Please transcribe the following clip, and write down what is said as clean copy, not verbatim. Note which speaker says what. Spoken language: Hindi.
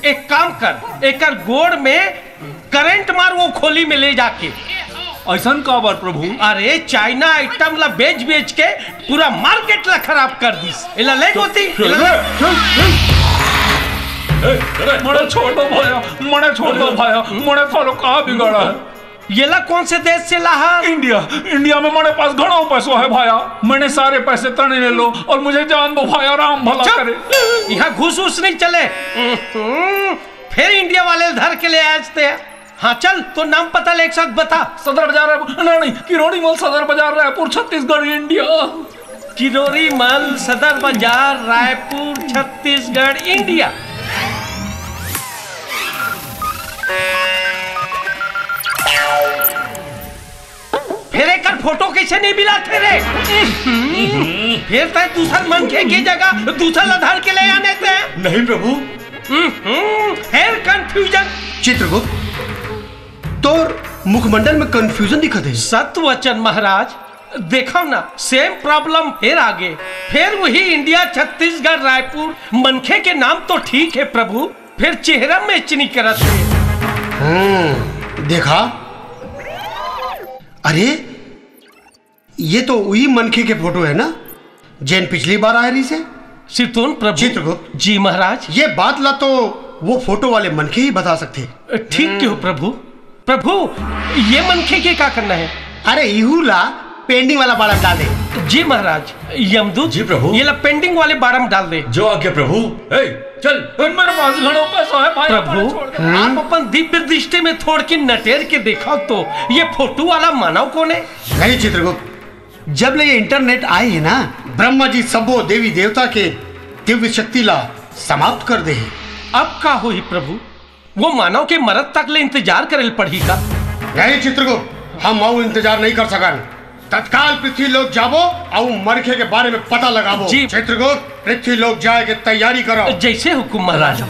Speaker 1: एक काम कर, एक गोड़ में करंट मार वो खोली में ले जाके।
Speaker 2: ऐसा का बार प्रभु?
Speaker 1: अरे चाइना आइटम ला बेच बेच के पूरा मार्केट ला खराब कर दिस। इला ले गोती
Speaker 2: मने छोड़ दो भाया, मने छोड़ दो भाया, मने थारो कहाँ बिगाड़ा है?
Speaker 1: ये ला कौन से देश से लाहा?
Speaker 2: इंडिया। इंडिया में मेरे पास घणा पैसा है भाया, मैंने सारे पैसे तने ले लो और मुझे जान दो भाया, राम भला करे।
Speaker 1: यहाँ घूस घूस नहीं चले। फिर इंडिया वाले धर के ले आते हैं। हाँ चल, तो नाम पता ले एक साथ बता।
Speaker 2: सदर बाजार नहीं, किरोड़ी मॉल सदर बाजार रायपुर छत्तीसगढ़ इंडिया।
Speaker 1: किरोड़ी मॉल सदर बाजार रायपुर छत्तीसगढ़ इंडिया। फिर एक फोटो कैसे नहीं मिला थे रे? फिर तय दूसरा मनखे की जगह दूसरा लधार के ले आने थे।
Speaker 3: नहीं प्रभु।
Speaker 1: फिर कंफ्यूजन।
Speaker 3: चित्रगुप्त, तोर मुखमंडल में कंफ्यूजन दिखत है।
Speaker 1: सत्वचन महाराज, देखो ना सेम प्रॉब्लम फिर आगे। फिर वही इंडिया छत्तीसगढ़ रायपुर मनखे के नाम तो ठीक है प्रभु, फिर चेहरा में इचनी करत है।
Speaker 3: देखा, अरे ये तो वही मनखे के फोटो है ना जैन पिछली बार आए रही से।
Speaker 1: सितुन प्रभु।
Speaker 3: चित्रगुप्त
Speaker 1: जी महाराज।
Speaker 3: ये बात ला तो वो फोटो वाले मनखे ही बता सकते।
Speaker 1: ठीक क्यों प्रभु? प्रभु ये मनखे के क्या करना है?
Speaker 3: अरे इहुला पेंडिंग वाला बारम डाल दे।
Speaker 1: जी महाराज। यमदूत।
Speaker 4: जी प्रभु।
Speaker 1: ये ला पेंडिंग वाले बारम डाल दे।
Speaker 4: जो आज्ञा प्रभु। चल,
Speaker 2: मेरे पास घणा पैसा है भाई।
Speaker 1: प्रभु आप अपन दिव्य दृष्टि में थोड़ के नटेर के देखा तो ये फोटो वाला मानव कौन है?
Speaker 3: नहीं चित्रगुप्त, जब ले ये इंटरनेट आए है ना, ब्रह्मा जी सबो देवी देवता के दिव्य शक्ति ला समाप्त कर दे।
Speaker 1: अब का हो ही प्रभु? वो मानव के मरद तक ले इंतजार करे पड़ी का?
Speaker 3: नहीं चित्रगुप्त, हम और इंतजार नहीं कर सकन। तत्काल पृथ्वी लोक जाबो और मरखे के बारे में पता लगाबो।
Speaker 1: जी
Speaker 3: चित्रगुप्त, पृथ्वी लोक जाए के तैयारी करो।
Speaker 1: जैसे हुकुम महाराज।